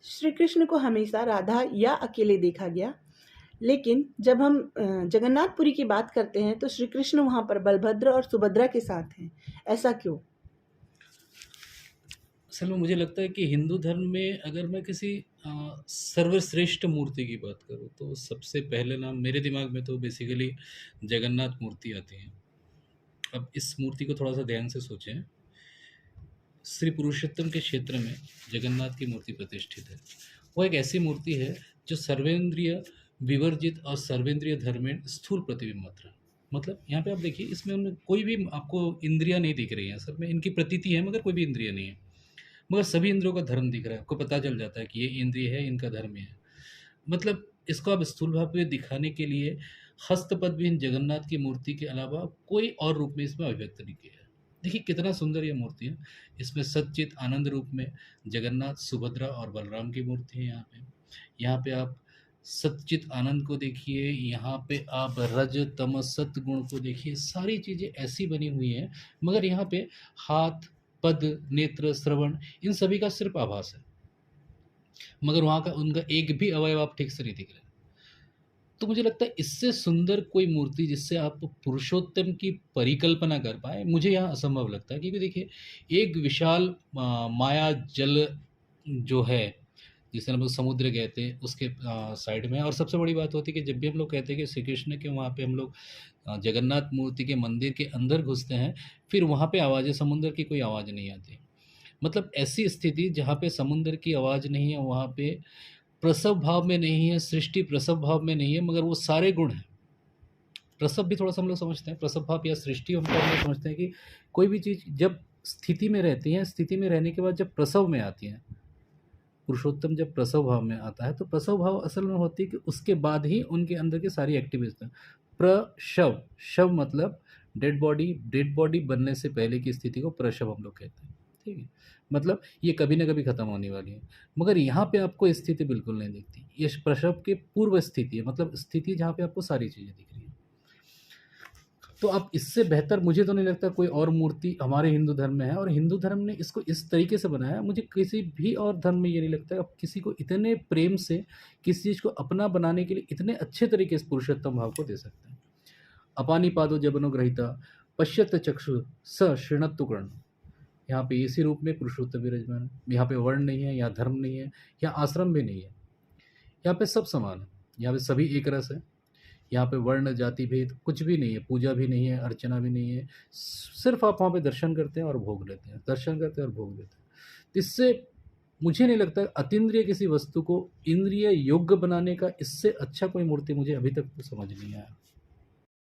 श्री कृष्ण को हमेशा राधा या अकेले देखा गया, लेकिन जब हम जगन्नाथपुरी की बात करते हैं तो श्री कृष्ण वहाँ पर बलभद्र और सुभद्रा के साथ हैं। ऐसा क्यों? असल में मुझे लगता है कि हिंदू धर्म में अगर मैं किसी सर्वश्रेष्ठ मूर्ति की बात करूँ तो सबसे पहले नाम मेरे दिमाग में तो बेसिकली जगन्नाथ मूर्ति आती है। अब इस मूर्ति को थोड़ा सा ध्यान से सोचें। श्री पुरुषोत्तम के क्षेत्र में जगन्नाथ की मूर्ति प्रतिष्ठित है। वो एक ऐसी मूर्ति है जो सर्वेंद्रिय विवर्जित और सर्वेंद्रिय धर्मेण स्थूल प्रतिबिंब मात्र है। मतलब यहाँ पे आप देखिए, इसमें उनमें कोई भी आपको इंद्रियां नहीं दिख रही हैं। असल में इनकी प्रतीति है मगर कोई भी इंद्रिय नहीं है, मगर सभी इंद्रियों का धर्म दिख रहा है। आपको पता चल जाता है कि ये इंद्रिय है, इनका धर्म ये है। मतलब इसको आप स्थूल भाव में दिखाने के लिए हस्तपद्महीन जगन्नाथ की मूर्ति के अलावा कोई और रूप में इसमें अभिव्यक्त नहीं किया है। देखिए कितना सुंदर ये मूर्ति है। इसमें सच्चित आनंद रूप में जगन्नाथ, सुभद्रा और बलराम की मूर्ति है यहाँ पे। यहाँ पे आप सच्चित आनंद को देखिए, यहाँ पे आप रज तम सत गुण को देखिए। सारी चीज़ें ऐसी बनी हुई हैं, मगर यहाँ पे हाथ, पद, नेत्र, श्रवण, इन सभी का सिर्फ आभास है, मगर वहाँ का उनका एक भी अवयव आप ठीक से नहीं दिख रहे। तो मुझे लगता है इससे सुंदर कोई मूर्ति जिससे आप पुरुषोत्तम की परिकल्पना कर पाए, मुझे यहाँ असंभव लगता है। क्योंकि देखिए, एक विशाल माया जल जो है, जिसे हम लोग समुद्र कहते हैं, उसके साइड में। और सबसे बड़ी बात होती है कि जब भी हम लोग कहते हैं कि श्री कृष्ण के वहाँ पे हम लोग जगन्नाथ मूर्ति के मंदिर के अंदर घुसते हैं, फिर वहाँ पे आवाज़ें, समुद्र की कोई आवाज़ नहीं आती। मतलब ऐसी स्थिति जहाँ पे समुद्र की आवाज़ नहीं है, वहाँ पे प्रसव भाव में नहीं है, सृष्टि प्रसव भाव में नहीं है, मगर वो सारे गुण हैं। प्रसव भी थोड़ा सा हम लोग समझते हैं, प्रसव भाव या सृष्टि हम लोग समझते हैं कि कोई भी चीज़ जब स्थिति में रहती है, स्थिति में रहने के बाद जब प्रसव में आती है, पुरुषोत्तम जब प्रसव भाव में आता है तो प्रसव भाव असल में होती है कि उसके बाद ही उनके अंदर की सारी एक्टिविटीज। प्रशव, शव मतलब डेड बॉडी, डेड बॉडी बनने से पहले की स्थिति को प्रशव हम लोग कहते हैं। ठीक है, मतलब ये कभी ना कभी खत्म होने वाली है। मगर यहाँ पे आपको स्थिति बिल्कुल नहीं दिखती। ये प्रसव के पूर्व स्थिति है, मतलब स्थिति जहाँ पे आपको सारी चीज़ें दिख रही है। तो आप इससे बेहतर मुझे तो नहीं लगता कोई और मूर्ति हमारे हिंदू धर्म में है। और हिंदू धर्म ने इसको इस तरीके से बनाया, मुझे किसी भी और धर्म में ये नहीं लगता आप किसी को इतने प्रेम से किसी चीज़ को अपना बनाने के लिए इतने अच्छे तरीके से पुरुषोत्तम भाव को दे सकते हैं। अपानी पादो जबनुग्रहिता पश्यत चक्षु स शृणत्तु कर्ण। यहाँ पे इसी रूप में पुरुषोत्तम विराजमान है। यहाँ पे वर्ण नहीं है, यहाँ धर्म नहीं है, यहाँ आश्रम भी नहीं है। यहाँ पे सब समान है, यहाँ पे सभी एक रस है। यहाँ पे वर्ण जाति भेद कुछ भी नहीं है, पूजा भी नहीं है, अर्चना भी नहीं है। सिर्फ आप वहाँ पे दर्शन करते हैं और भोग लेते हैं, दर्शन करते हैं और भोग लेते हैं। तो इससे मुझे नहीं लगता अतीन्द्रिय किसी वस्तु को इंद्रिय योग्य बनाने का इससे अच्छा कोई मूर्ति मुझे अभी तक तो समझ नहीं आया।